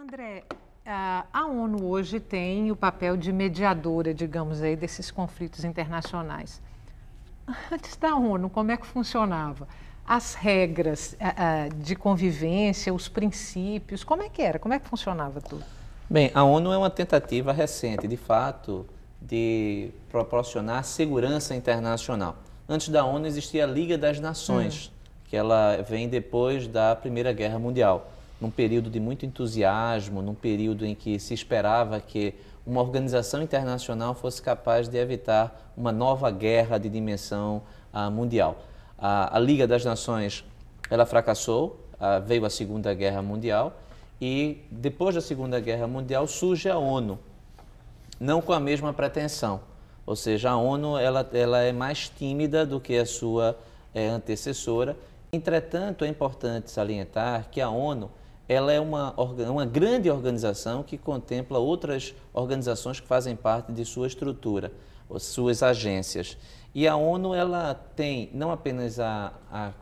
André, a ONU hoje tem o papel de mediadora, digamos aí, desses conflitos internacionais. Antes da ONU, como é que funcionava? As regras de convivência, os princípios, como é que era? Como é que funcionava tudo? Bem, a ONU é uma tentativa recente, de fato, de proporcionar segurança internacional. Antes da ONU existia a Liga das Nações, que ela vem depois da Primeira Guerra Mundial, num período de muito entusiasmo, num período em que se esperava que uma organização internacional fosse capaz de evitar uma nova guerra de dimensão mundial. A Liga das Nações, ela fracassou, veio a Segunda Guerra Mundial e depois da Segunda Guerra Mundial surge a ONU, não com a mesma pretensão, ou seja, a ONU ela é mais tímida do que a sua antecessora. Entretanto, é importante salientar que a ONU ela é uma grande organização que contempla outras organizações que fazem parte de sua estrutura, suas agências. E a ONU ela tem não apenas a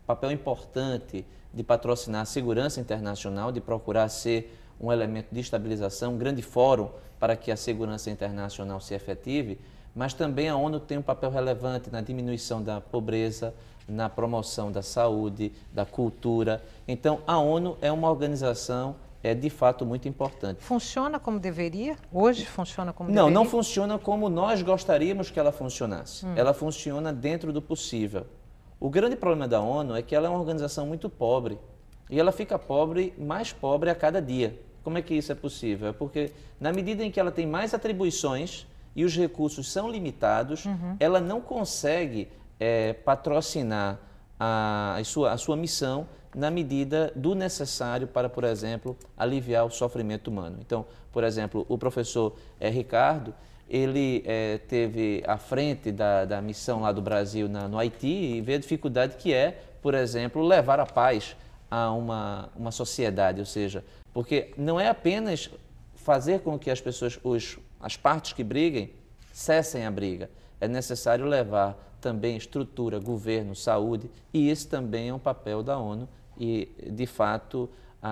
papel importante de patrocinar a segurança internacional, de procurar ser um elemento de estabilização, um grande fórum para que a segurança internacional se efetive, mas também a ONU tem um papel relevante na diminuição da pobreza, na promoção da saúde, da cultura. Então, a ONU é uma organização de fato muito importante. Funciona como deveria? Hoje funciona como deveria? Não funciona como nós gostaríamos que ela funcionasse. Ela funciona dentro do possível. O grande problema da ONU é que ela é uma organização muito pobre e ela fica mais pobre a cada dia. Como é que isso é possível? É porque na medida em que ela tem mais atribuições e os recursos são limitados, ela não consegue patrocinar a sua missão na medida do necessário para, por exemplo, aliviar o sofrimento humano. Então, por exemplo, o professor Ricardo, ele teve à frente da missão lá do Brasil no Haiti e vê a dificuldade que é, por exemplo, levar a paz a uma sociedade, ou seja, porque não é apenas fazer com que as pessoas, as partes que briguem, cessem a briga. É necessário levar também estrutura, governo, saúde, e esse também é um papel da ONU e, de fato,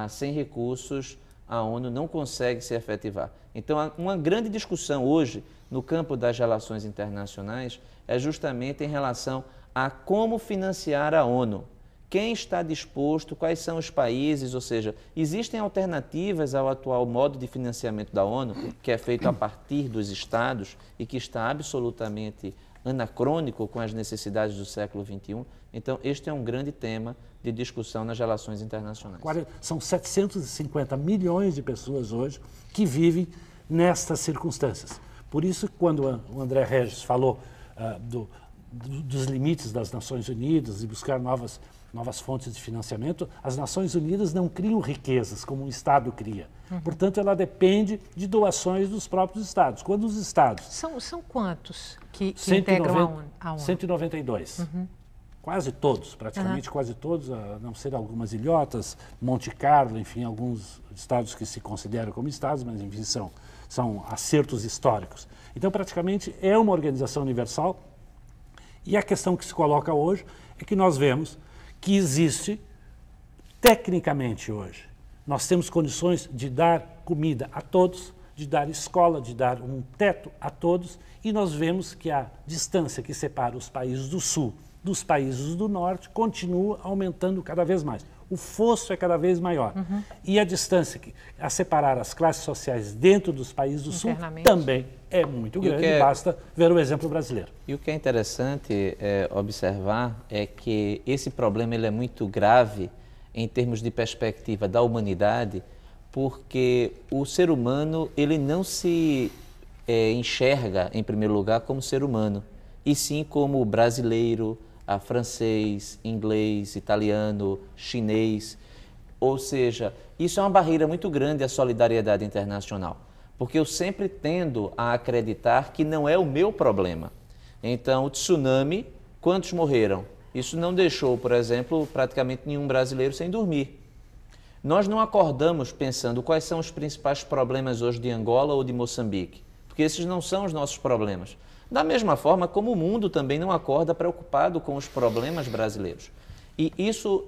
sem recursos, a ONU não consegue se efetivar. Então, uma grande discussão hoje no campo das relações internacionais é justamente em relação a como financiar a ONU. Quem está disposto, quais são os países, ou seja, existem alternativas ao atual modo de financiamento da ONU, que é feito a partir dos estados e que está absolutamente anacrônico com as necessidades do século XXI. Então, este é um grande tema de discussão nas relações internacionais. São 750 milhões de pessoas hoje que vivem nestas circunstâncias. Por isso, quando o André Regis falou dos limites das Nações Unidas e buscar novas fontes de financiamento, as Nações Unidas não criam riquezas como o Estado cria. Portanto, ela depende de doações dos próprios Estados. Quando os Estados... São quantos que integram a ONU? 192. Quase todos, praticamente quase todos, a não ser algumas ilhotas, Monte Carlo, enfim, alguns estados que se consideram como estados, mas enfim, são acertos históricos. Então, praticamente, é uma organização universal e a questão que se coloca hoje é que nós vemos que existe, tecnicamente hoje, nós temos condições de dar comida a todos, de dar escola, de dar um teto a todos, e nós vemos que a distância que separa os países do sul dos países do norte continua aumentando cada vez mais. O fosso é cada vez maior. E a distância a separar as classes sociais dentro dos países do sul também é muito grande, basta ver o exemplo brasileiro. E o que é interessante observar é que esse problema ele é muito grave em termos de perspectiva da humanidade, porque o ser humano ele não se enxerga, em primeiro lugar, como ser humano, e sim como brasileiro, francês, inglês, italiano, chinês. Ou seja, isso é uma barreira muito grande à solidariedade internacional, porque eu sempre tendo a acreditar que não é o meu problema. Então, o tsunami, quantos morreram? Isso não deixou, por exemplo, praticamente nenhum brasileiro sem dormir. Nós não acordamos pensando quais são os principais problemas hoje de Angola ou de Moçambique, porque esses não são os nossos problemas. Da mesma forma como o mundo também não acorda preocupado com os problemas brasileiros. E isso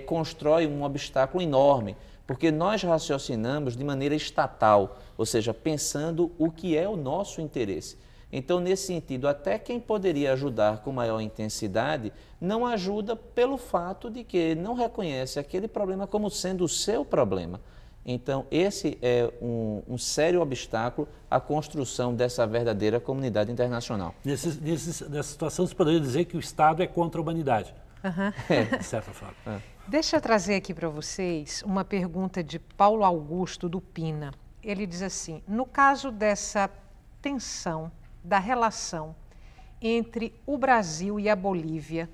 constrói um obstáculo enorme Porque nós raciocinamos de maneira estatal, ou seja, pensando o que é o nosso interesse. Então, nesse sentido, até quem poderia ajudar com maior intensidade, não ajuda pelo fato de que não reconhece aquele problema como sendo o seu problema. Então, esse é um sério obstáculo à construção dessa verdadeira comunidade internacional. Nessa situação, você poderia dizer que o Estado é contra a humanidade, de certa forma. Deixa eu trazer aqui para vocês uma pergunta de Paulo Augusto do Pina. Ele diz assim, no caso dessa tensão da relação entre o Brasil e a Bolívia,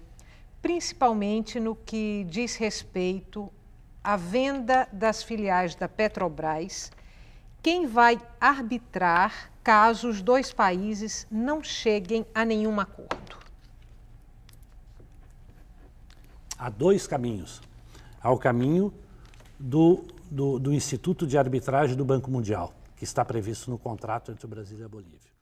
principalmente no que diz respeito à venda das filiais da Petrobras, quem vai arbitrar caso os dois países não cheguem a nenhum acordo? Há dois caminhos. Há o caminho do Instituto de Arbitragem do Banco Mundial, que está previsto no contrato entre o Brasil e a Bolívia.